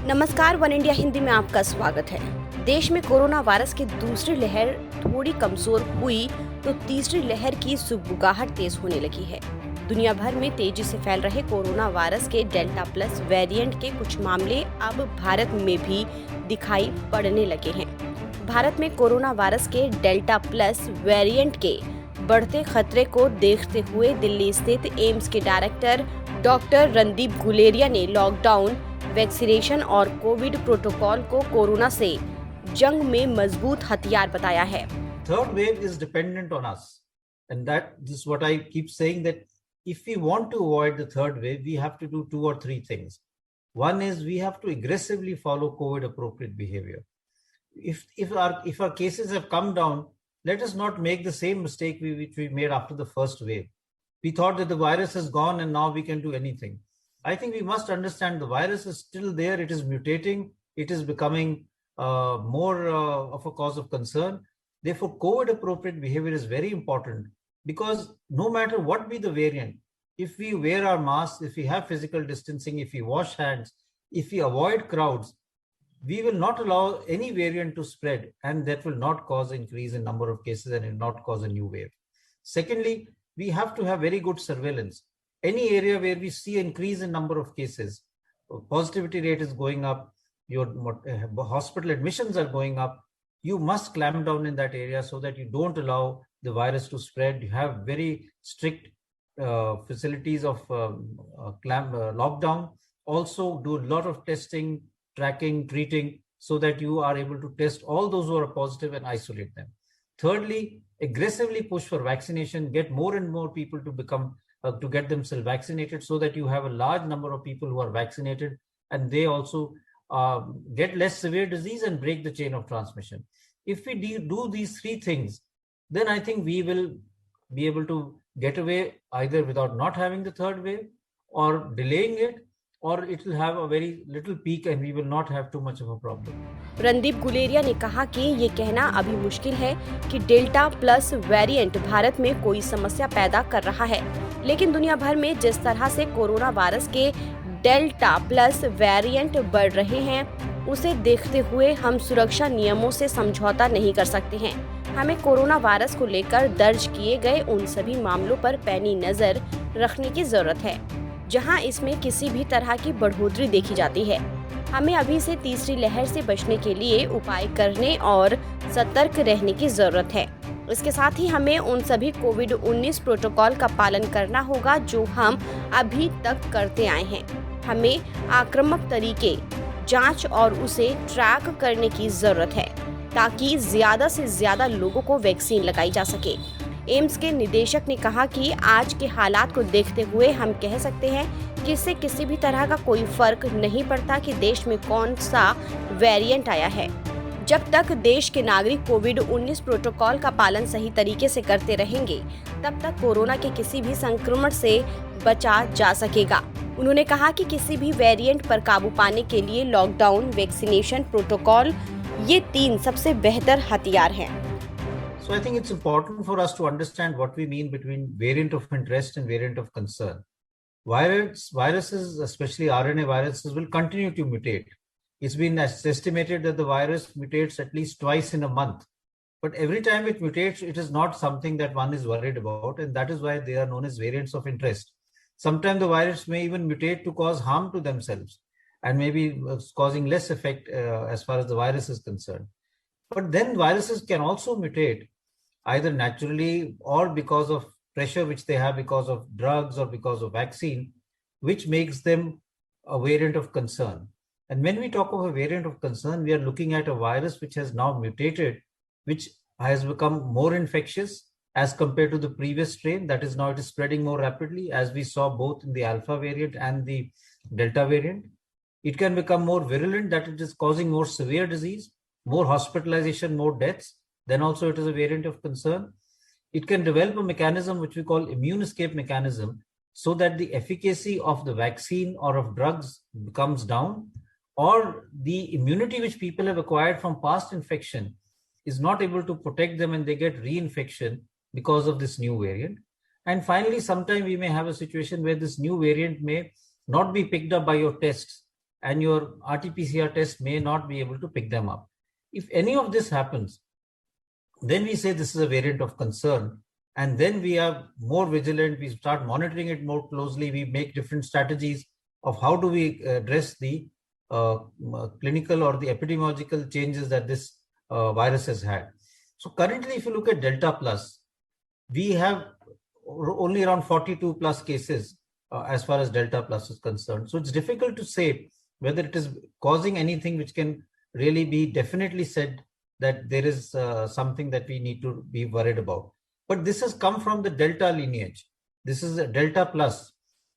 नमस्कार, one India Hindi में आपका स्वागत है। देश में कोरोना वायरस की दूसरी लहर थोड़ी कमजोर हुई तो तीसरी लहर की सुगबुगाहट तेज होने लगी है। दुनिया भर में तेजी से फैल रहे कोरोना वायरस के डेल्टा प्लस वेरिएंट के कुछ मामले अब भारत में भी दिखाई पड़ने लगे हैं। भारत में कोरोना वायरस के डेल्टा प्लस वेरिएंट के बढ़ते खतरे को देखते हुए दिल्ली स्थित एम्स के डायरेक्टर डॉक्टर रणदीप गुलेरिया ने लॉकडाउन, वैक्सीनेशन और कोविड प्रोटोकॉल को कोरोना से जंग में मजबूत हथियार बताया है। Third wave is dependent on us, and that is what I keep saying, that if we want to avoid the third wave, we have to do two or three things. One is we have to aggressively follow COVID appropriate behavior. If our cases have come down, let us not make the same mistake which we made after the first wave. We thought that the virus is gone and now we can do anything. I think we must understand the virus is still there. It is mutating. It is becoming more of a cause of concern. Therefore, COVID appropriate behavior is very important, because no matter what be the variant, if we wear our masks, if we have physical distancing, if we wash hands, if we avoid crowds, we will not allow any variant to spread, and that will not cause an increase in number of cases and will not cause a new wave. Secondly, we have to have very good surveillance. Any area where we see an increase in number of cases, positivity rate is going up, your hospital admissions are going up, you must clamp down in that area so that you don't allow the virus to spread. You have very strict facilities of lockdown. Also do a lot of testing, tracking, treating, so that you are able to test all those who are positive and isolate them. Thirdly, aggressively push for vaccination, get more and more people to get themselves vaccinated, so that you have a large number of people who are vaccinated and they also get less severe disease and break the chain of transmission. If we do these three things, then I think we will be able to get away either without not having the third wave or delaying it, or it will have a very little peak and we will not have too much of a problem. Randeep Guleria ने कहा कि ये कहना अभी मुश्किल है कि delta plus variant Bharat में कोई समस्या पैदा कर रहा है, लेकिन दुनिया भर में जिस तरह से कोरोना वायरस के डेल्टा प्लस वेरिएंट बढ़ रहे हैं, उसे देखते हुए हम सुरक्षा नियमों से समझौता नहीं कर सकते हैं। हमें कोरोना वायरस को लेकर दर्ज किए गए उन सभी मामलों पर पैनी नजर रखने की जरूरत है जहां इसमें किसी भी तरह की बढ़ोतरी देखी जाती है। हमें अभी से तीसरी लहर से बचने के लिए उपाय करने और सतर्क रहने की जरूरत है। इसके साथ ही हमें उन सभी कोविड-19 प्रोटोकॉल का पालन करना होगा जो हम अभी तक करते आए हैं। हमें आक्रामक तरीके, जांच और उसे ट्रैक करने की जरूरत है ताकि ज्यादा से ज्यादा लोगों को वैक्सीन लगाई जा सके। एम्स के निदेशक ने कहा कि आज के हालात को देखते हुए हम कह सकते हैं कि इससे किसी भी तरह का कोई फर्क नहीं पड़ता कि देश में कौन सा वेरिएंट आया है। जब तक देश के नागरिक कोविड-19 प्रोटोकॉल का पालन सही तरीके से करते रहेंगे, तब तक कोरोना के किसी भी संक्रमण से बचा जा सकेगा। उन्होंने कहा कि किसी भी वेरिएंट पर काबू पाने के लिए लॉकडाउन, वैक्सीनेशन, प्रोटोकॉल, ये तीन सबसे बेहतर हथियार हैं। So I think it's important for us to understand what we mean between variant of interest and variant of concern. Viruses, especially RNA viruses, will continue to mutate. It's been estimated that the virus mutates at least twice in a month. But every time it mutates, it is not something that one is worried about, and that is why they are known as variants of interest. Sometimes the virus may even mutate to cause harm to themselves and maybe causing less effect as far as the virus is concerned. But then viruses can also mutate either naturally or because of pressure which they have because of drugs or because of vaccine, which makes them a variant of concern. And when we talk of a variant of concern, we are looking at a virus which has now mutated, which has become more infectious as compared to the previous strain. That is, now it is spreading more rapidly, as we saw both in the alpha variant and the delta variant. It can become more virulent, that it is causing more severe disease, more hospitalization, more deaths. Then also it is a variant of concern. It can develop a mechanism which we call immune escape mechanism, so that the efficacy of the vaccine or of drugs comes down, or the immunity which people have acquired from past infection is not able to protect them and they get reinfection because of this new variant. And finally, sometime we may have a situation where this new variant may not be picked up by your tests, and your RT-PCR test may not be able to pick them up. If any of this happens, then we say this is a variant of concern, and then we are more vigilant. We start monitoring it more closely. We make different strategies of how do we address the clinical or the epidemiological changes that this virus has had. So currently, if you look at Delta Plus, we have only around 42 plus cases as far as Delta Plus is concerned. So it's difficult to say whether it is causing anything which can really be definitely said that there is something that we need to be worried about. But this has come from the Delta lineage. This is a Delta Plus,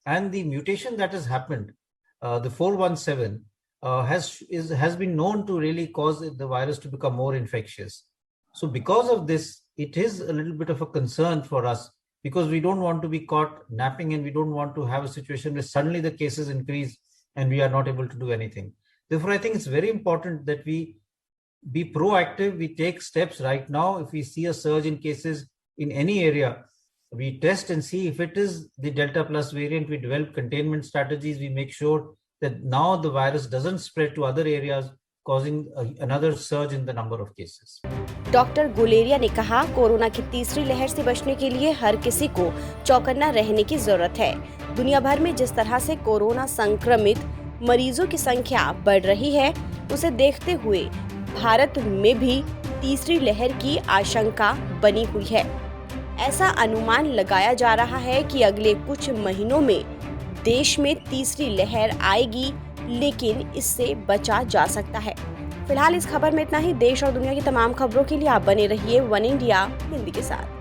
and the mutation that has happened, the 417, has been known to really cause the virus to become more infectious. So because of this, it is a little bit of a concern for us, because we don't want to be caught napping, and we don't want to have a situation where suddenly the cases increase and we are not able to do anything. Therefore, I think it's very important that we be proactive. We take steps right now. If we see a surge in cases in any area, we test and see if it is the Delta Plus variant. We develop containment strategies. We make sure that now the virus doesn't spread to other areas, causing another surge in the number of cases. Doctor Guleria ने कहा, corona की तीसरी लहर से बचने के लिए हर किसी को चौकन्ना रहने की जरूरत है। दुनिया भर में जिस तरह से कोरोना संक्रमित मरीजों की संख्या बढ़ रही है, उसे देखते हुए भारत में भी तीसरी लहर की आशंका बनी हुई है। ऐसा अनुमान लगाया जा रहा है कि अगले कुछ महीनों में देश में तीसरी लहर आएगी, लेकिन इससे बचा जा सकता है। फिलहाल इस खबर में इतना ही। देश और दुनिया की तमाम खबरों के लिए आप बने रहिए वन इंडिया हिंदी के साथ।